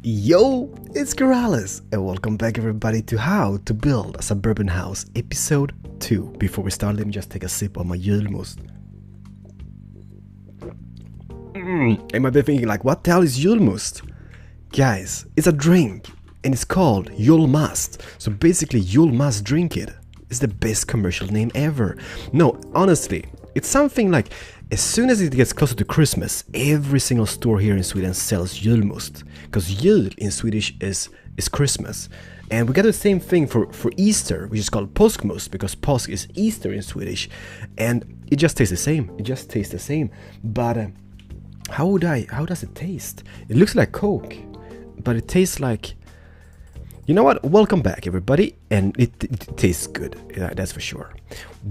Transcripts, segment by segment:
Yo, it's Keralis, and welcome back everybody to How to Build a Suburban House, episode 2. Before we start, let me just take a sip of my julmust. You might be thinking like, what the hell is julmust? Guys, it's a drink, and it's called julmust. So basically, you must drink it. It's the best commercial name ever. No, honestly, it's something like, as soon as it gets closer to Christmas, every single store here in Sweden sells julmust. Because jul in Swedish is Christmas. And we got the same thing for Easter, which is called påskmust, because påsk is Easter in Swedish. And it just tastes the same. But how does it taste? It looks like Coke, but it tastes like... You know what? Welcome back, everybody, and it tastes good, yeah, that's for sure.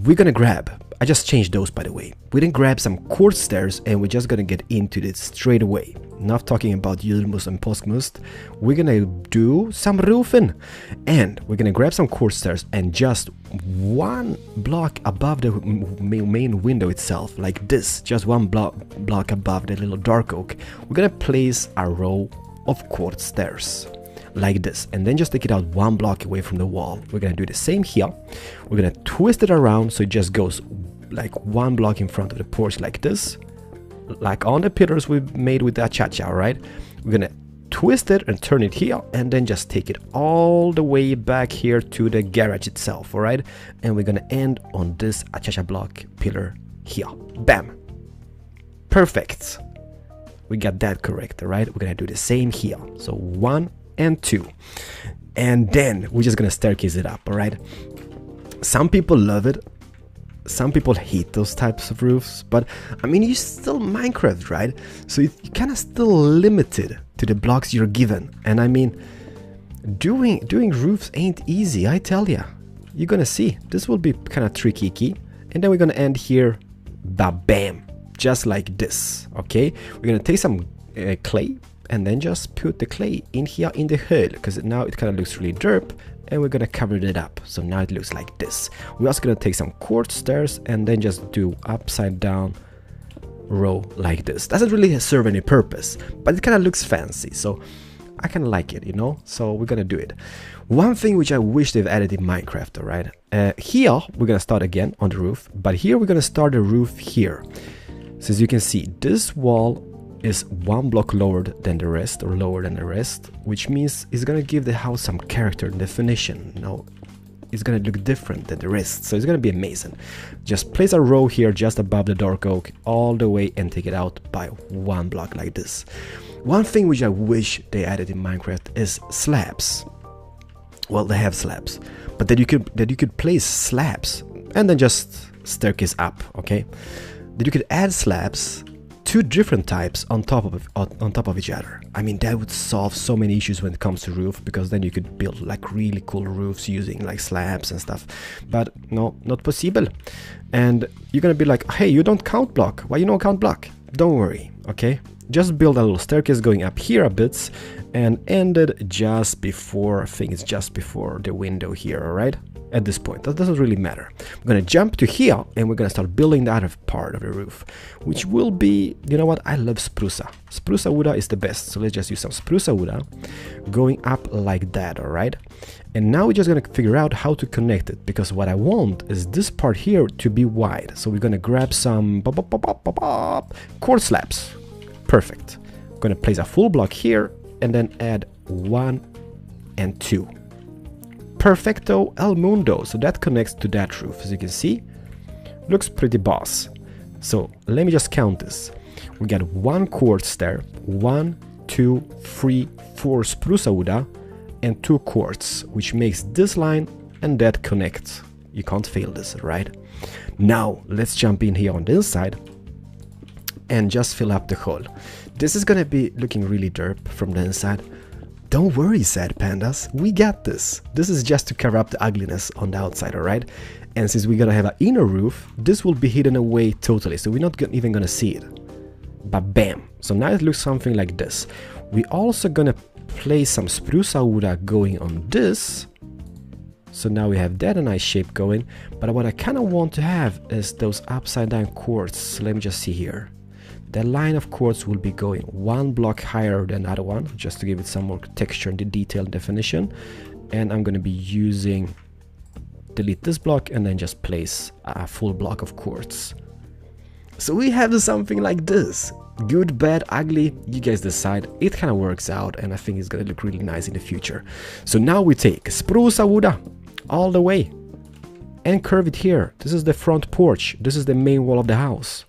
We're gonna grab, I just changed those by the way. We're gonna grab some quartz stairs and we're just gonna get into this straight away. Not talking about julmust and påskmust. We're gonna do some roofing, and we're gonna grab some quartz stairs and just one block above the main window itself, like this, just one block above the little dark oak, we're gonna place a row of quartz stairs. Like this, and then just take it out one block away from the wall. We're gonna do the same here. We're gonna twist it around so it just goes like one block in front of the porch like this, like on the pillars we made with the cha-cha, right? We're gonna twist it and turn it here, and then just take it all the way back here to the garage itself, all right? And we're gonna end on this cha-cha block pillar here. Bam! Perfect! We got that correct, all right? We're gonna do the same here. So 1 and 2, and then we're just gonna staircase it up, all right? Some people love it, some people hate those types of roofs, but I mean, you're still Minecraft, right? So you're kind of still limited to the blocks you're given. And I mean, doing roofs ain't easy, I tell ya. You're gonna see, this will be kind of tricky, and then we're gonna end here, bam, just like this. Okay, we're gonna take some clay and then just put the clay in here in the hole, because now it kind of looks really derp, and we're gonna cover it up, so now it looks like this. We're also gonna take some quartz stairs and then just do upside down row like this. Doesn't really serve any purpose, but it kind of looks fancy, so I kind of like it, you know, so we're gonna do it. One thing which I wish they've added in Minecraft, all right? Here we're gonna start again on the roof, but here we're gonna start the roof here. So as you can see, this wall is one block lower than the rest, or lower than the rest, which means it's gonna give the house some character and definition. You know, it's gonna look different than the rest, so it's gonna be amazing. Just place a row here just above the dark oak all the way and take it out by one block like this. One thing which I wish they added in Minecraft is slabs. Well, they have slabs, but that you could place slabs and then just staircase up, okay? That you could add slabs, two different types on top of each other. I mean, that would solve so many issues when it comes to roof, because then you could build like really cool roofs using like slabs and stuff. But no, not possible. And you're gonna be like, hey, you don't count block. Why you don't count block? Don't worry, okay? Just build a little staircase going up here a bit and end it just before, I think it's just before the window here, all right? At this point, that doesn't really matter. We're gonna jump to here and we're gonna start building the other part of the roof, which will be, you know what, I love spruce. Spruce wood is the best, so let's just use some spruce wood going up like that, all right? And now we're just gonna figure out how to connect it, because what I want is this part here to be wide. So we're gonna grab some quartz slabs. Perfect. I'm gonna place a full block here and then add 1 and 2. Perfecto el mundo. So that connects to that roof, as you can see. Looks pretty boss. So let me just count this. We got 1 quartz there, 1, 2, 3, 4 spruce wood and 2 quartz, which makes this line and that connect. You can't fail this, right? Now let's jump in here on the inside and just fill up the hole. This is gonna be looking really derp from the inside. Don't worry, sad pandas, we got this. This is just to cover up the ugliness on the outside, alright? And since we're gonna have an inner roof, this will be hidden away totally, so we're not even gonna see it. But bam! So now it looks something like this. We're also gonna place some spruce wood going on this. So now we have that a nice shape going. But what I kind of want to have is those upside down quartz. So let me just see here. That line of quartz will be going one block higher than the other one, just to give it some more texture and the detailed definition. And I'm going to be using, delete this block and then just place a full block of quartz. So we have something like this. Good, bad, ugly, you guys decide. It kind of works out, and I think it's going to look really nice in the future. So now we take spruce wood all the way and curve it here. This is the front porch. This is the main wall of the house.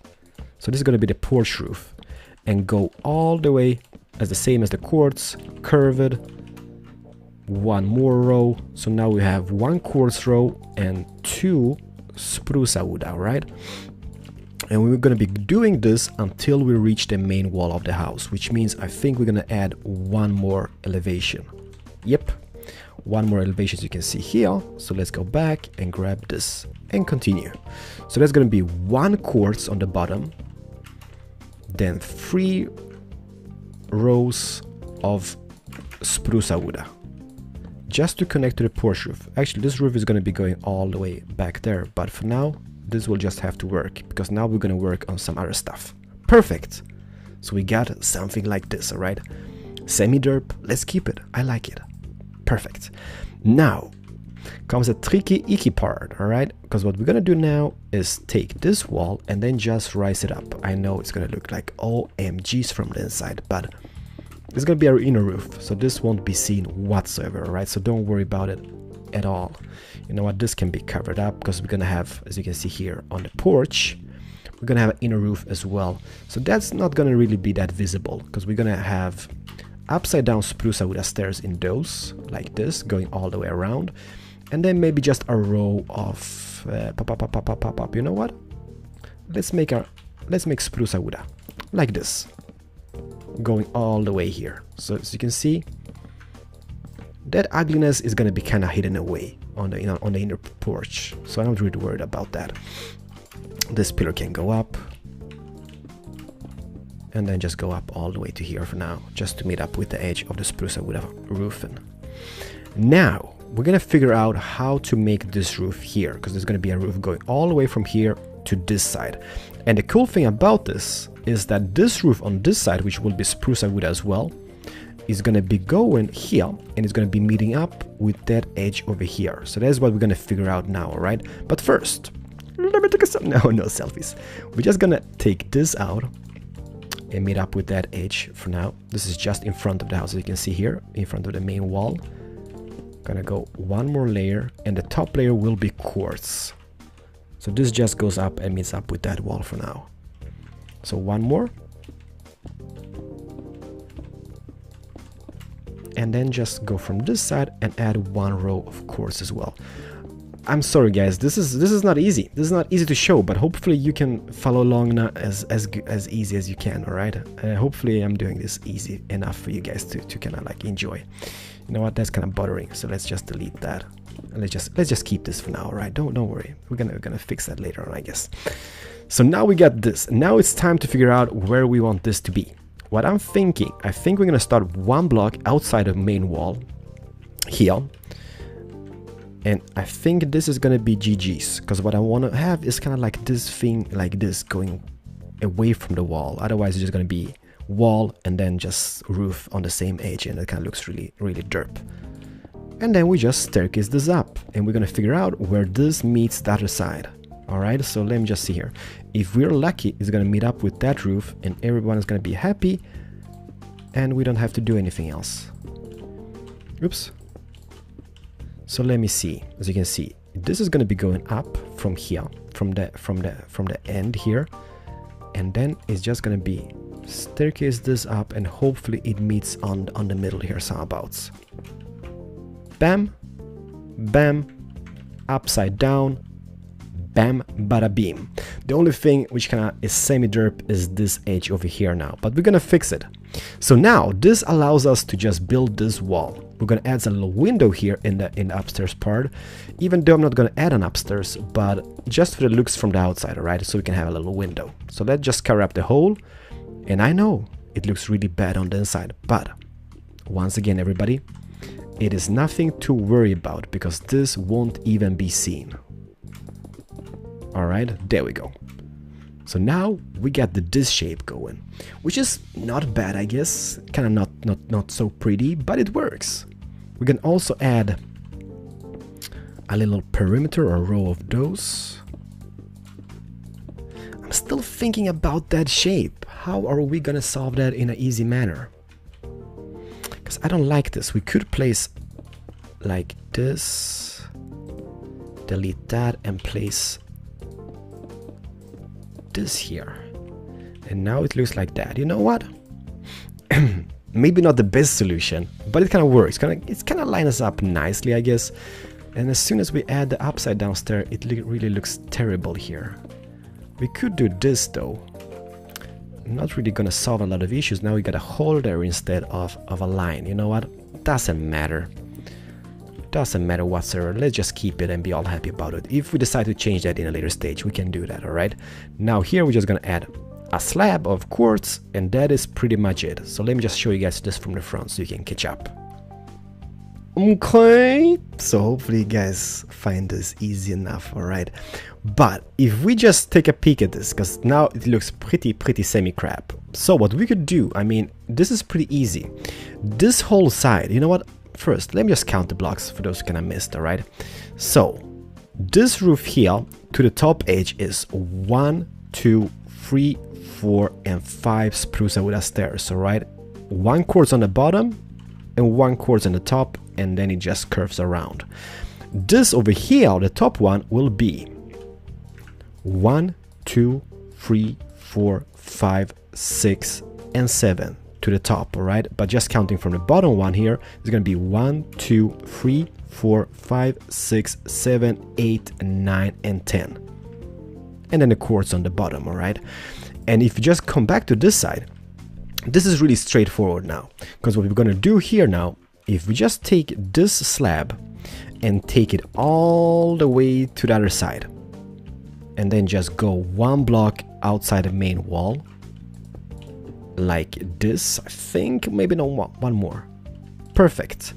So this is going to be the porch roof, and go all the way as the same as the quartz, curve it, one more row. So now we have one quartz row and two spruce wood, all right? And we're going to be doing this until we reach the main wall of the house, which means I think we're going to add one more elevation. Yep, one more elevation, as you can see here. So let's go back and grab this and continue. So there's going to be one quartz on the bottom, then 3 rows of spruce wood, just to connect to the porch roof. Actually, this roof is going to be going all the way back there, but for now this will just have to work, because now we're going to work on some other stuff. Perfect. So we got something like this, all right? Semi-derp, let's keep it. I like it. Perfect. Now comes a tricky, icky part, all right? Because what we're going to do now is take this wall and then just rise it up. I know it's going to look like OMGs from the inside, but it's going to be our inner roof, so this won't be seen whatsoever, all right? So don't worry about it at all. You know what, this can be covered up, because we're gonna have, as you can see here on the porch, we're gonna have an inner roof as well. So that's not gonna really be that visible, because we're gonna have upside down spruce wood stairs in those, like this, going all the way around, and then maybe just a row of you know what? Let's make spruce wood like this, going all the way here. So as you can see, that ugliness is going to be kind of hidden away on the inner porch, so I'm not really worried about that. This pillar can go up and then just go up all the way to here for now, just to meet up with the edge of the spruce wood roofing. Now we're going to figure out how to make this roof here, because there's going to be a roof going all the way from here to this side. And the cool thing about this is that this roof on this side, which will be spruce wood as well, is going to be going here, and it's going to be meeting up with that edge over here. So that's what we're going to figure out now, all right? But first, let me take a no selfies. We're just going to take this out and meet up with that edge for now. This is just in front of the house, as you can see here, in front of the main wall. Gonna go one more layer, and the top layer will be quartz. So this just goes up and meets up with that wall for now. So one more. And then just go from this side and add one row of quartz as well. I'm sorry guys, this is not easy. This is not easy to show, but hopefully you can follow along now as easy as you can, all right? Hopefully I'm doing this easy enough for you guys to kind of like enjoy. You know what, that's kind of bothering, so let's just delete that. And let's just keep this for now, all right? Don't worry, we're gonna fix that later on, I guess. So now we got this. Now it's time to figure out where we want this to be. What I'm thinking, I think we're gonna start one block outside of the main wall here, and I think this is gonna be GG's, because what I want to have is kind of like this thing like this going away from the wall. Otherwise it's just gonna be wall and then just roof on the same edge, and it kind of looks really derp. And then we just staircase this up, and we're gonna figure out where this meets the other side. All right, so let me just see here. If we're lucky, it's gonna meet up with that roof, and everyone is gonna be happy, and we don't have to do anything else. Oops. So let me see. As you can see, this is gonna be going up from here, from the end here, and then it's just gonna be staircase this up, and hopefully it meets on the middle here someabouts. Bam, bam, upside down. Bam, bada beam. The only thing which kind of is semi-derp is this edge over here now, but we're gonna fix it. So now this allows us to just build this wall. We're gonna add a little window here in the upstairs part, even though I'm not gonna add an upstairs, but just for the looks from the outside, alright? So we can have a little window. So let's just cover up the hole, and I know it looks really bad on the inside, but once again, everybody, it is nothing to worry about, because this won't even be seen. All right, there we go. So now we got this shape going, which is not bad, I guess. Kind of not so pretty, but it works. We can also add a little perimeter or row of those. I'm still thinking about that shape. How are we gonna solve that in an easy manner? Because I don't like this. We could place like this, delete that, and place this here, and now it looks like that. You know what? Maybe not the best solution, but it kind of works. It's kind of lines up nicely, I guess. And as soon as we add the upside down stair, it really looks terrible here. We could do this though. Not really gonna solve a lot of issues. Now we got a hole there instead of a line. You know what? Doesn't matter. Doesn't matter whatsoever. Let's just keep it and be all happy about it. If we decide to change that in a later stage, we can do that. All right. Now here we're just gonna add a slab of quartz, and that is pretty much it. So let me just show you guys this from the front so you can catch up. Okay, so hopefully you guys find this easy enough. All right, but if we just take a peek at this, because now it looks pretty semi-crap. So what we could do, I mean, this is pretty easy. This whole side, you know what? First, let me just count the blocks for those who kind of missed. All right, so this roof here to the top edge is 1, 2, 3, 4, and 5 spruce wood stairs. All right, 1 quartz on the bottom and 1 quartz on the top, and then it just curves around. This over here, the top one, will be 1, 2, 3, 4, 5, 6, and 7 to the top. All right, but just counting from the bottom one here is going to be 1, 2, 3, 4, 5, 6, 7, 8, 9, and 10, and then the quartz on the bottom. All right, and if you just come back to this side, this is really straightforward now, because what we're going to do here now, if we just take this slab and take it all the way to the other side, and then just go 1 block outside the main wall, like this, I think, maybe no, 1 more. Perfect.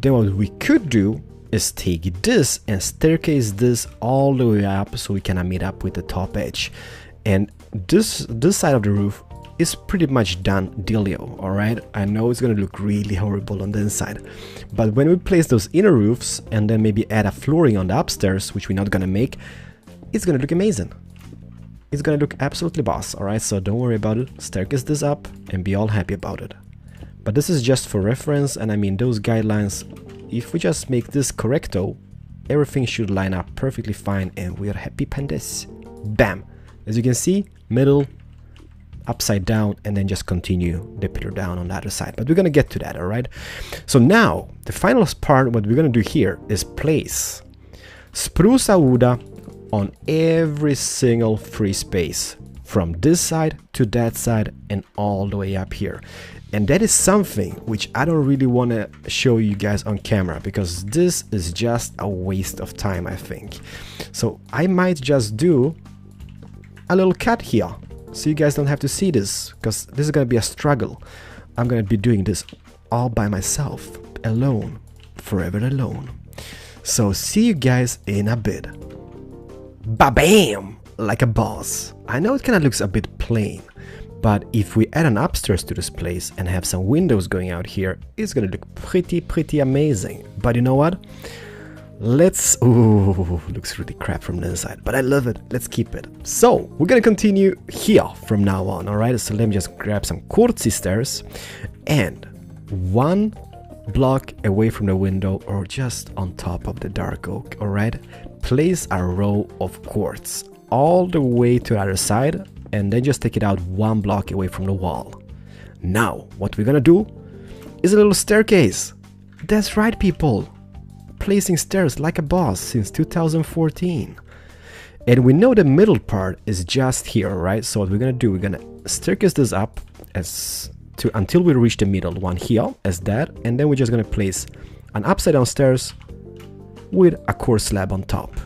Then what we could do is take this and staircase this all the way up so we can meet up with the top edge. And this side of the roof is pretty much done dealio. All right, I know it's gonna look really horrible on the inside, but when we place those inner roofs and then maybe add a flooring on the upstairs, which we're not gonna make, it's gonna look amazing. It's gonna look absolutely boss. All right, so don't worry about it. Staircase this up and be all happy about it. But this is just for reference, and I mean those guidelines, if we just make this correcto, everything should line up perfectly fine and we are happy pandas. Bam! As you can see, middle, upside down, and then just continue the pillar down on the other side. But we're gonna get to that. All right, so now the final part, what we're gonna do here is place spruce wood on every single free space from this side to that side and all the way up here. And that is something which I don't really want to show you guys on camera, because this is just a waste of time, I think. So I might just do a little cut here so you guys don't have to see this, because this is going to be a struggle. I'm going to be doing this all by myself, alone, forever alone. So see you guys in a bit. Ba-bam! Like a boss. I know it kind of looks a bit plain, but if we add an upstairs to this place and have some windows going out here, it's going to look pretty amazing. But you know what? Let's... Ooh, looks really crap from the inside, but I love it. Let's keep it. So, we're gonna continue here from now on, alright? So let me just grab some quartzy stairs, and 1 block away from the window, or just on top of the dark oak, alright? Place a row of quartz all the way to the other side, and then just take it out 1 block away from the wall. Now, what we're gonna do is a little staircase. That's right, people. Placing stairs like a boss since 2014. And we know the middle part is just here, right? So what we're gonna do, we're gonna staircase this up until we reach the middle one here as that, and then we're just gonna place an upside down stairs with a quartz slab on top.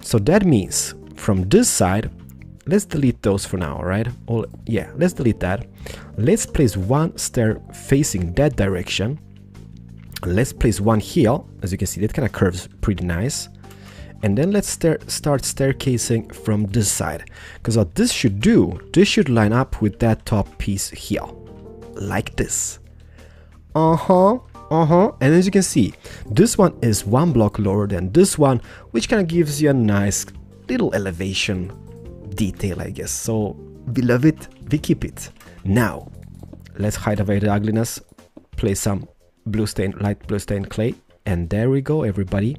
So that means from this side, let's delete those for now, right? Oh yeah, let's delete that. Let's place 1 stair facing that direction. Let's place 1 here. As you can see, that kind of curves pretty nice. And then let's start staircasing from this side. Because what this should do, this should line up with that top piece here. Like this. And as you can see, this one is one block lower than this one, which kind of gives you a nice little elevation detail, I guess. So we love it, we keep it. Now, let's hide away the ugliness. Place some blue stain, light blue stain clay. And there we go, everybody.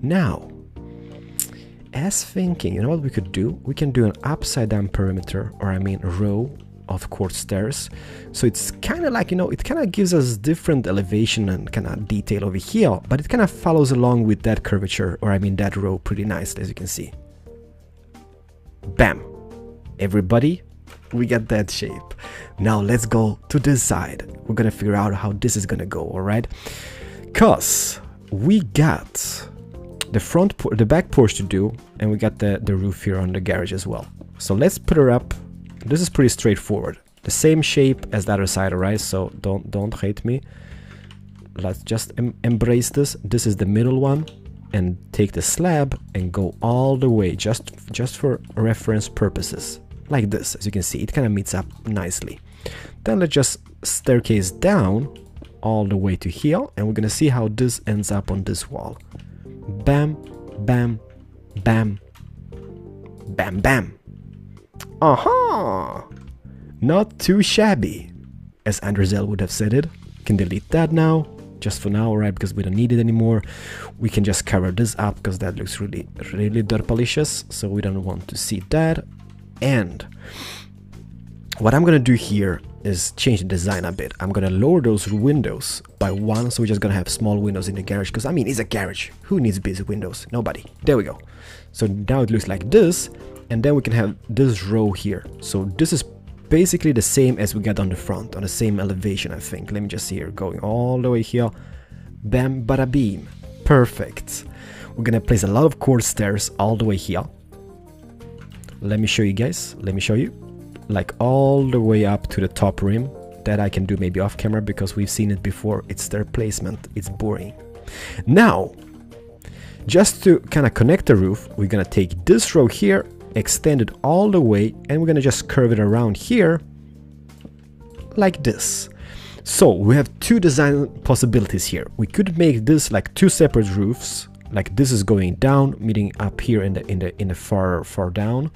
Now, as thinking, you know what we could do? We can do an upside down perimeter, or I mean row of quartz stairs. So it's kind of like, you know, it kind of gives us different elevation and kind of detail over here, but it kind of follows along with that curvature, or I mean that row, pretty nicely, as you can see. Bam! Everybody, we got that shape. Now let's go to this side. We're gonna figure out how this is gonna go, alright? Cause we got the back porch to do, and we got the roof here on the garage as well. So let's put her up. This is pretty straightforward. The same shape as the other side, alright? So don't hate me. Let's just embrace this. This is the middle one, and take the slab and go all the way, just for reference purposes. Like this, as you can see, it kind of meets up nicely. Then let's just staircase down all the way to here, and we're gonna see how this ends up on this wall. Bam, bam, bam, bam, bam. Aha! Not too shabby, as Andrezel would have said it. Can delete that now, just for now, right? Because we don't need it anymore. We can just cover this up because that looks really derpalicious. So we don't want to see that. And what I'm gonna do here is change the design a bit. I'm gonna lower those windows by one, so we're just gonna have small windows in the garage, because I mean, it's a garage. Who needs busy windows? Nobody. There we go. So now it looks like this, and then we can have this row here. So this is basically the same as we got on the front, on the same elevation, I think. Let me just see here, going all the way here. Bam, bada beam. Perfect. We're gonna place a lot of quartz stairs all the way here. Let me show you guys. Let me show you. Like all the way up to the top rim. That I can do maybe off camera, because we've seen it before. It's their placement. It's boring. Now, just to kind of connect the roof, we're gonna take this row here, extend it all the way, and we're gonna just curve it around here like this. So we have two design possibilities here. We could make this like two separate roofs, like this is going down, meeting up here in the far down.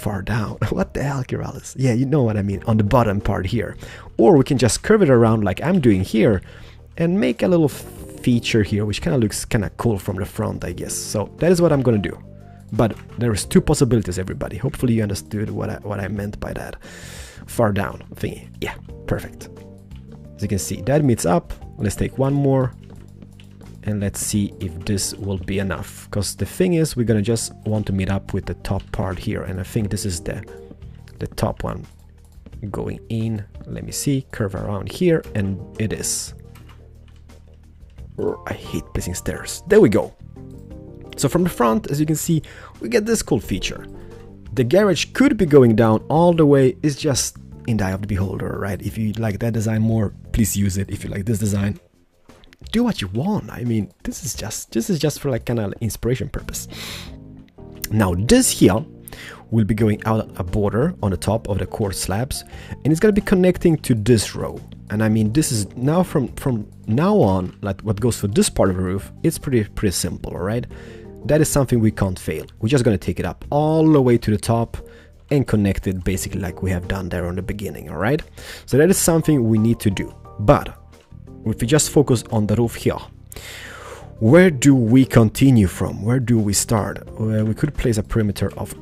What the hell, Keralis? Yeah, you know what I mean, on the bottom part here. Or we can just curve it around like I'm doing here and make a little feature here, which kind of looks kind of cool from the front, I guess. So that is what I'm gonna do. But there's two possibilities, everybody. Hopefully you understood what I meant by that. Far down thingy. Yeah, perfect. As you can see, that meets up. Let's take one more. And let's see if this will be enough. Because the thing is, we're gonna just want to meet up with the top part here. And I think this is the top one going in. Let me see, curve around here, and it is. I hate placing stairs. There we go. So from the front, as you can see, we get this cool feature. The garage could be going down all the way. It's just in the eye of the beholder, right? If you like that design more, please use it. If you like this design, do what you want. I mean, this is just for like kind of inspiration purpose. Now this here will be going out a border on the top of the quartz slabs, and it's gonna be connecting to this row. And I mean, this is now from now on, like what goes for this part of the roof, it's pretty simple, all right? That is something we can't fail. We're just gonna take it up all the way to the top and connect it basically like we have done there on the beginning, all right? So that is something we need to do. But if we just focus on the roof here, where do we continue from? Where do we start? Well, we could place a perimeter of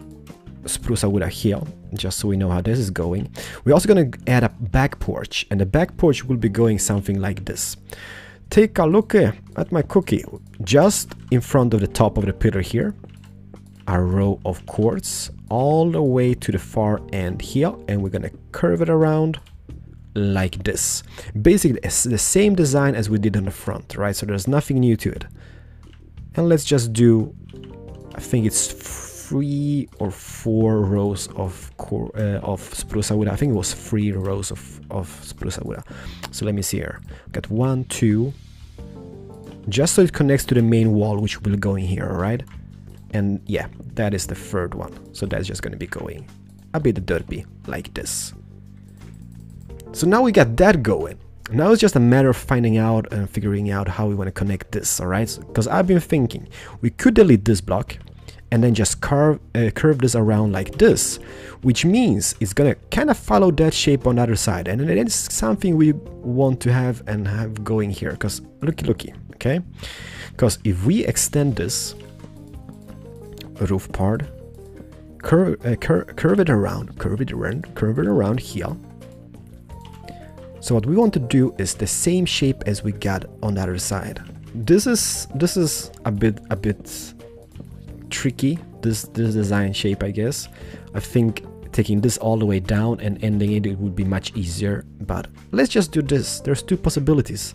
spruce wood here, just so we know how this is going. We're also going to add a back porch, and the back porch will be going something like this. Take a look at my cookie. Just in front of the top of the pillar here, a row of quartz all the way to the far end here, and we're going to curve it around like this. Basically, it's the same design as we did on the front, right? So there's nothing new to it. And let's just do, I think it's 3 or 4 rows of spruce wood. I think it was 3 rows of spruce wood. So let me see here. Got 1, 2, just so it connects to the main wall, which will go in here, all right? And yeah, that is the third one. So that's just going to be going a bit derpy like this. So now we got that going. Now it's just a matter of finding out and figuring out how we want to connect this, alright? Because I've been thinking we could delete this block and then just curve this around like this, which means it's gonna kind of follow that shape on the other side, and it is something we want to have going here. Because looky, okay? Because if we extend this roof part, curve it around here. So what we want to do is the same shape as we got on the other side. This is a bit tricky, this design shape, I guess. I think taking this all the way down and ending it would be much easier, but let's just do this. There's two possibilities.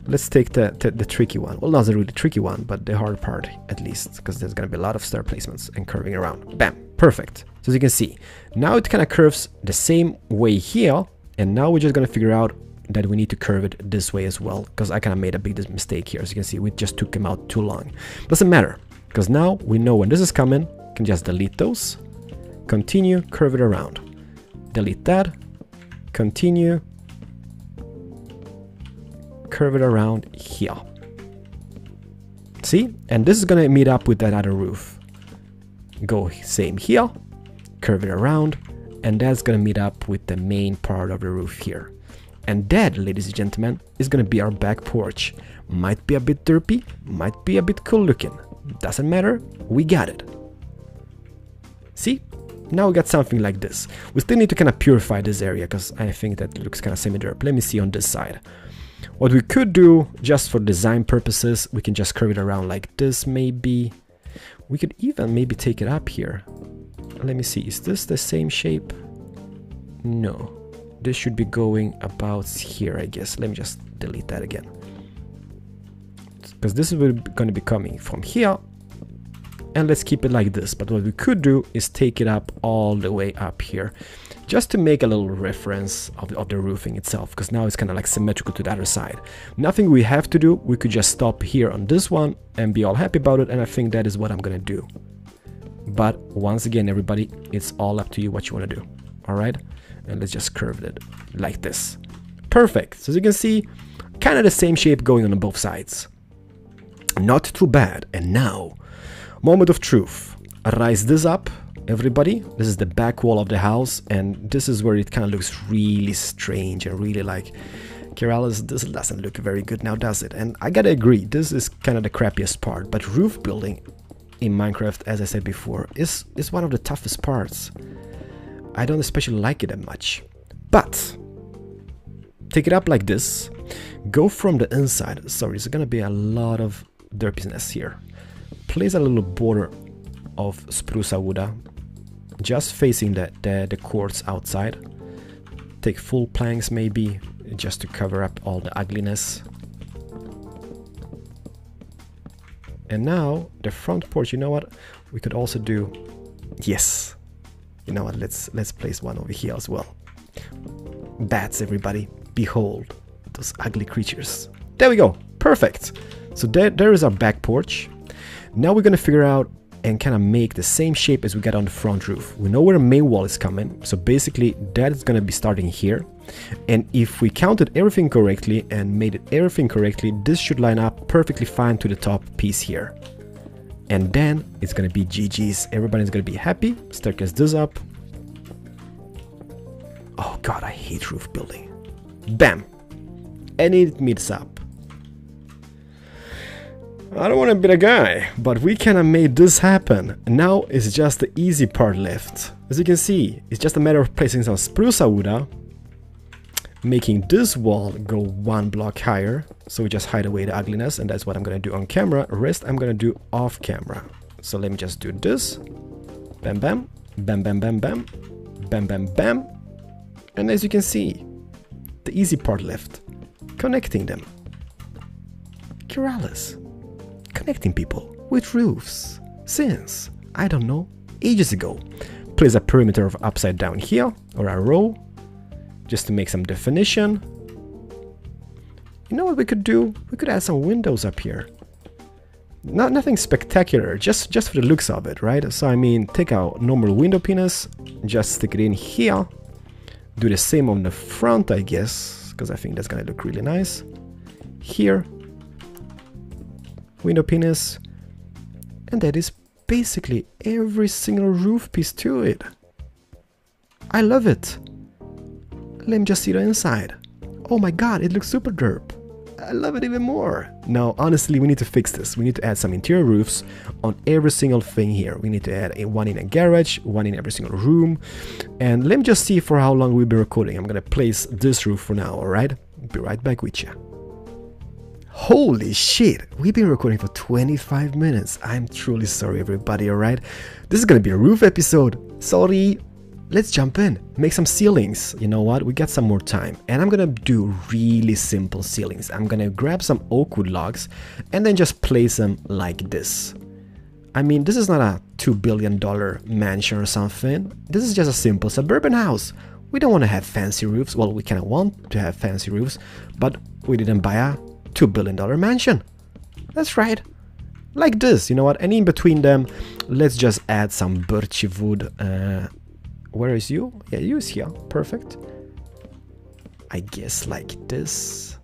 Let's take the tricky one. Well, not the really tricky one, but the hard part at least, because there's gonna be a lot of stair placements and curving around. Bam, perfect. So as you can see, now it kind of curves the same way here, and now we're just gonna figure out that we need to curve it this way as well, because I kind of made a big mistake here. As you can see, we just took them out too long. Doesn't matter, because now we know when this is coming. Can just delete those, continue, curve it around, delete that, continue, curve it around here. See? And this is gonna meet up with that other roof. Go same here, curve it around, and that's gonna meet up with the main part of the roof here. And that, ladies and gentlemen, is gonna be our back porch. Might be a bit derpy, might be a bit cool looking. Doesn't matter, we got it. See? Now we got something like this. We still need to kind of purify this area, because I think that looks kind of semi-derp. Let me see on this side. What we could do, just for design purposes, we can just curve it around like this, maybe. We could even maybe take it up here. Let me see, is this the same shape? No. This should be going about here, I guess. Let me just delete that again. Because this is going to be coming from here. And let's keep it like this. But what we could do is take it up all the way up here, just to make a little reference of the roofing itself, because now it's kind of like symmetrical to the other side. Nothing we have to do. We could just stop here on this one and be all happy about it, and I think that is what I'm gonna do. But once again, everybody, it's all up to you what you want to do. All right, and let's just curve it like this. Perfect. So as you can see, kind of the same shape going on both sides. Not too bad. And now, moment of truth. Rise this up, everybody. This is the back wall of the house, and this is where it kind of looks really strange and really like, Keralis, this doesn't look very good now, does it? And I gotta agree, this is kind of the crappiest part. But roof building in Minecraft, as I said before, is one of the toughest parts. I don't especially like it that much. But take it up like this. Go from the inside. Sorry, there's gonna be a lot of derpiness here. Place a little border of spruce wood, just facing the quartz outside. Take full planks maybe, just to cover up all the ugliness. And now the front porch, you know what? We could also do, yes. You know what? Let's place one over here as well. Bats, everybody, behold those ugly creatures. There we go. Perfect. So there is our back porch. Now we're gonna figure out and kind of make the same shape as we got on the front roof. We know where the main wall is coming, so basically that is gonna be starting here. And if we counted everything correctly and made everything correctly, this should line up perfectly fine to the top piece here. And then it's gonna be GG's. Everybody's gonna be happy. Staircase this up. Oh god, I hate roof building. Bam! And it meets up. I don't want to be the guy, but we kind of made this happen. Now it's just the easy part left. As you can see, it's just a matter of placing some spruce wood, making this wall go one block higher, so we just hide away the ugliness, and that's what I'm gonna do on camera. Rest I'm gonna do off camera. So let me just do this. Bam bam, bam bam bam bam, bam bam bam. And as you can see, the easy part left, connecting them. Keralis. Connecting people with roofs since, I don't know, ages ago. Place a perimeter of upside down here, or a row, just to make some definition. You know what we could do? We could add some windows up here. Nothing spectacular, just for the looks of it, right? So I mean, take our normal window penis, just stick it in here, do the same on the front, I guess, because I think that's gonna look really nice. Here, window penis, and that is basically every single roof piece to it. I love it. Let me just see the inside. Oh my god, it looks super derp. I love it even more. Now, honestly, we need to fix this. We need to add some interior roofs on every single thing here. We need to add one in a garage, one in every single room. And let me just see for how long we'll be recording. I'm gonna place this roof for now, alright? Be right back with you. Holy shit, we've been recording for 25 minutes. I'm truly sorry, everybody, alright? This is gonna be a roof episode. Sorry. Let's jump in, make some ceilings. You know what, we got some more time, and I'm gonna do really simple ceilings. I'm gonna grab some oak wood logs and then just place them like this. I mean, this is not a $2 billion mansion or something. This is just a simple suburban house. We don't want to have fancy roofs. Well, we kind of want to have fancy roofs, but we didn't buy a $2 billion mansion. That's right, like this, you know what, and in between them, let's just add some birchy wood. Where is you? Yeah, you is here. Perfect. I guess like this.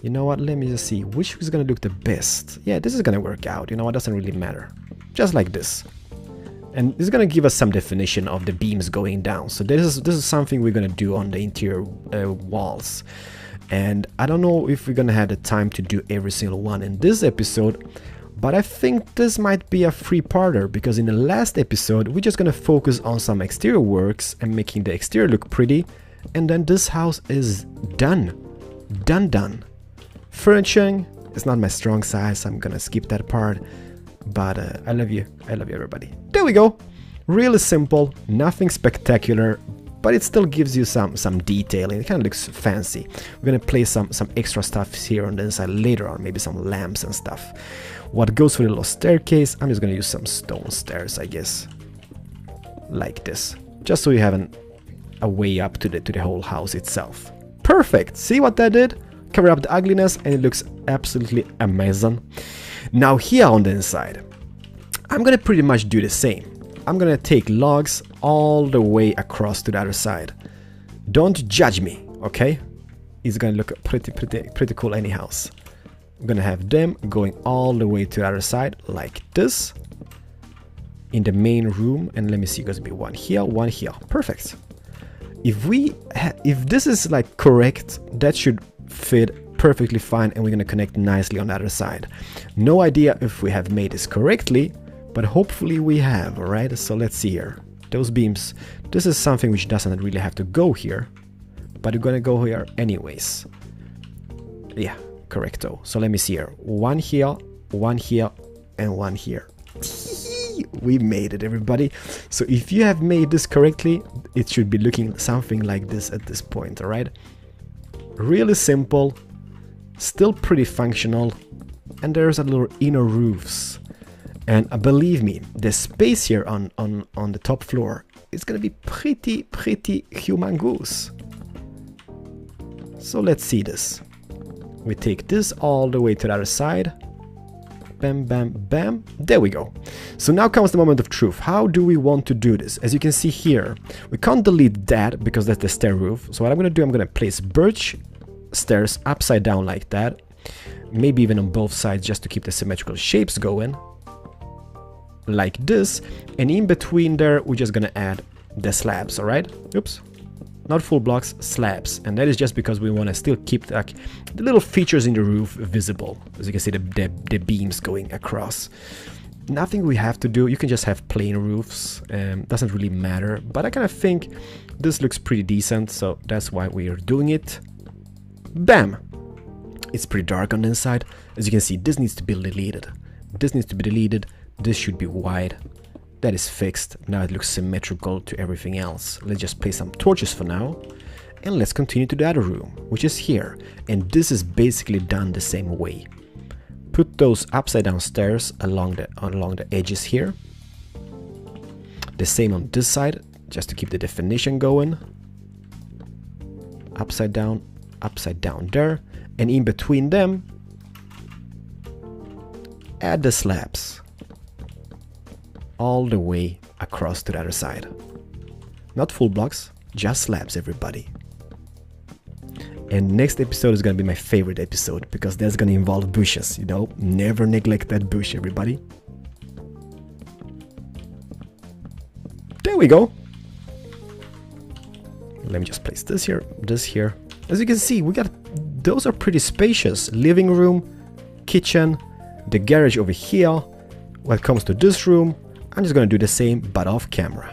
You know what? Let me just see which is gonna look the best. Yeah, this is gonna work out. You know what? Doesn't really matter. Just like this. And this is gonna give us some definition of the beams going down. So this is something we're gonna do on the interior walls. And I don't know if we're gonna have the time to do every single one in this episode. But I think this might be a three-parter, because in the last episode we're just gonna focus on some exterior works and making the exterior look pretty, and then this house is done. Done. Furnishing is not my strong side, so I'm gonna skip that part, but I love you everybody. There we go. Really simple, nothing spectacular, but it still gives you some detailing. It kind of looks fancy. We're gonna place some extra stuff here on the inside later on, maybe some lamps and stuff. What goes for the little staircase, I'm just gonna use some stone stairs, I guess, like this, just so you have a way up to the whole house itself. Perfect. See what that did? Cover up the ugliness, and it looks absolutely amazing. Now here on the inside, I'm gonna pretty much do the same. I'm gonna take logs all the way across to the other side. Don't judge me, okay? It's gonna look pretty cool anyhow. I'm gonna have them going all the way to the other side like this in the main room, and let me see, there's gonna be one here, perfect. If this is like correct, that should fit perfectly fine, and we're gonna connect nicely on the other side. No idea if we have made this correctly, but hopefully we have. All right, so let's see here, those beams, this is something which doesn't really have to go here, but we're gonna go here anyways. Yeah, correcto. So let me see here, one here, and one here. We made it, everybody. So if you have made this correctly, it should be looking something like this at this point. All right, really simple, still pretty functional, and there's a little inner roofs. And believe me, the space here on the top floor is gonna be pretty humongous. So let's see this. We take this all the way to the other side. Bam, bam, bam. There we go. So now comes the moment of truth. How do we want to do this? As you can see here, we can't delete that because that's the stair roof. So what I'm gonna do, I'm gonna place birch stairs upside down like that. Maybe even on both sides, just to keep the symmetrical shapes going. Like this. And in between there, we're just gonna add the slabs, alright? Oops. Not full blocks, slabs. And that is just because we want to still keep like the little features in the roof visible. As you can see, the beams going across. Nothing we have to do. You can just have plain roofs. Doesn't really matter. But I kind of think this looks pretty decent, so that's why we are doing it. Bam! It's pretty dark on the inside. As you can see, this needs to be deleted. This needs to be deleted. This should be wide. That is fixed. Now it looks symmetrical to everything else. Let's just place some torches for now. And let's continue to the other room, which is here. And this is basically done the same way. Put those upside down stairs along the edges here. The same on this side, just to keep the definition going. Upside down there. And in between them, add the slabs all the way across to the other side. Not full blocks, just slabs, everybody. And next episode is gonna be my favorite episode because that's gonna involve bushes, you know? Never neglect that bush, everybody. There we go. Let me just place this here, this here. As you can see, we got, those are pretty spacious. Living room, kitchen, the garage over here. When it comes to this room, I'm just gonna do the same, but off camera.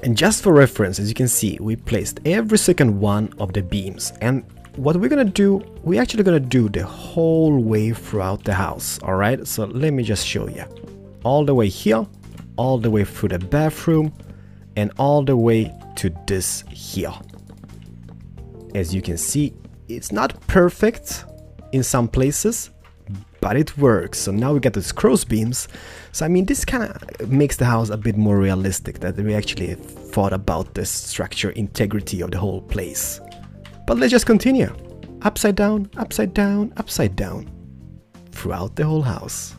And just for reference, as you can see, we placed every second one of the beams. And what we're gonna do, we're actually gonna do the whole way throughout the house, alright? So let me just show you. All the way here, all the way through the bathroom, and all the way to this here. As you can see, it's not perfect in some places, but it works. So now we got those cross beams. So I mean, this kind of makes the house a bit more realistic, that we actually thought about the structure integrity of the whole place. But let's just continue. Upside down, upside down, upside down. Throughout the whole house.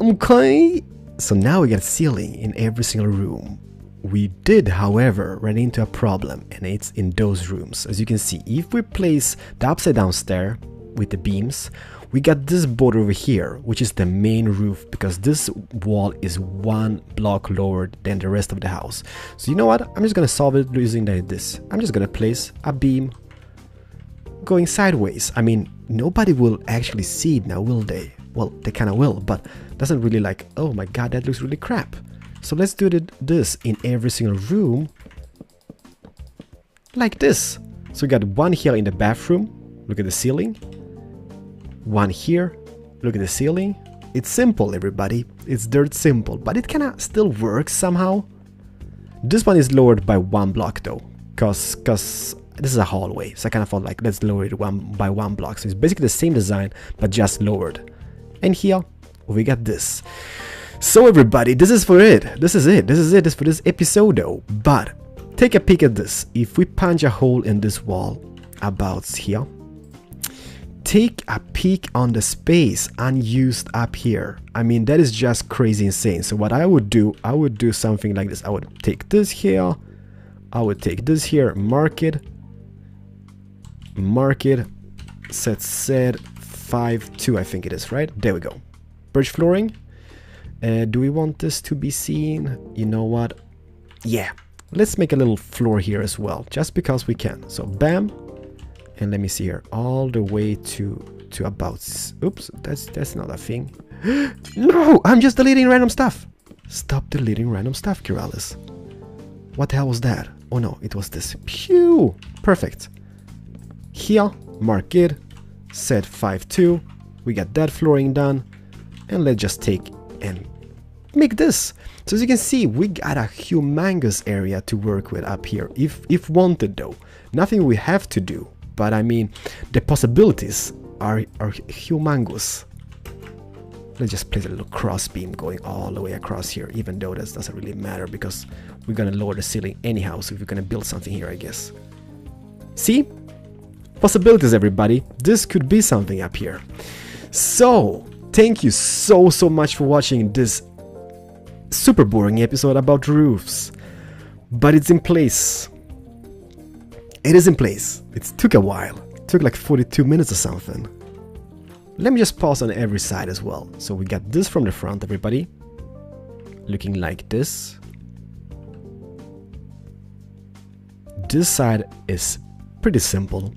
Okay. So now we got ceiling in every single room. We did, however, run into a problem, and it's in those rooms. As you can see, if we place the upside down stair with the beams, we got this board over here, which is the main roof, because this wall is 1 block lower than the rest of the house. So you know what? I'm just gonna solve it using this. I'm just gonna place a beam going sideways. I mean, nobody will actually see it now, will they? Well, they kind of will, but doesn't really like, oh my god, that looks really crap. So let's do this in every single room like this. So we got one here in the bathroom. Look at the ceiling. One here. Look at the ceiling. It's simple, everybody. It's dirt simple, but it kind of still works somehow. This one is lowered by 1 block though, cause this is a hallway. So I kind of thought like, let's lower it by 1 block. So it's basically the same design, but just lowered. And here we got this. So everybody, this is for it. This is it. This is it for this episode though. But take a peek at this. If we punch a hole in this wall about here, take a peek on the space unused up here. I mean, that is just crazy insane. So what I would do something like this. I would take this here. I would take this here, mark it, set 5.2, I think it is, right? There we go. Birch flooring. Do we want this to be seen? You know what? Yeah, let's make a little floor here as well, just because we can. So bam, and let me see here, all the way to about. Oops, that's not a thing. No, I'm just deleting random stuff. Stop deleting random stuff, Keralis. What the hell was that? Oh no, it was this. Pew! Perfect. Here, mark it, set 5.2. We got that flooring done, and let's just take and make this. So as you can see, we got a humongous area to work with up here, if wanted though. Nothing we have to do, but I mean, the possibilities are humongous. Let's just place a little cross beam going all the way across here, even though that doesn't really matter because we're gonna lower the ceiling anyhow, so we're gonna build something here, I guess. See? Possibilities, everybody. This could be something up here. So thank you so much for watching this super boring episode about roofs, but it's in place. It is in place. It took a while. It took like 42 minutes or something. Let me just pause on every side as well. So we got this from the front, everybody, looking like this. This side is pretty simple.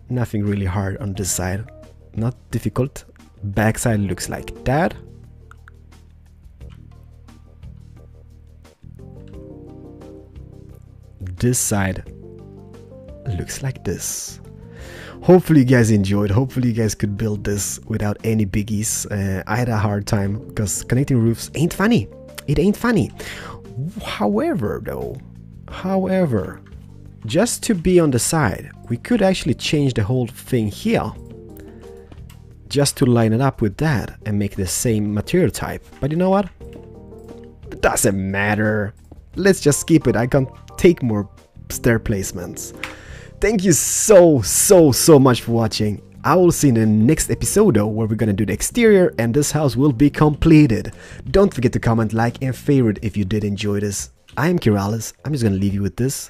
Nothing really hard on this side. Not difficult. Backside looks like that. This side looks like this. Hopefully you guys enjoyed. Hopefully you guys could build this without any biggies. I had a hard time because connecting roofs ain't funny. It ain't funny. However, just to be on the side, we could actually change the whole thing here, just to line it up with that and make the same material type. But you know what? It doesn't matter. Let's just skip it. I can't take more stair placements. Thank you so much for watching. I will see you in the next episode though, where we're gonna do the exterior and this house will be completed. Don't forget to comment, like, and favorite if you did enjoy this. I am Keralis. I'm just gonna leave you with this.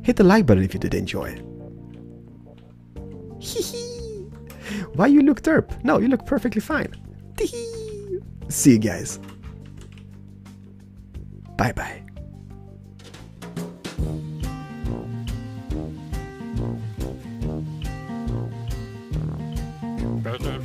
Hit the like button if you did enjoy. Why you look derp? No, you look perfectly fine. See you guys. Bye bye. Better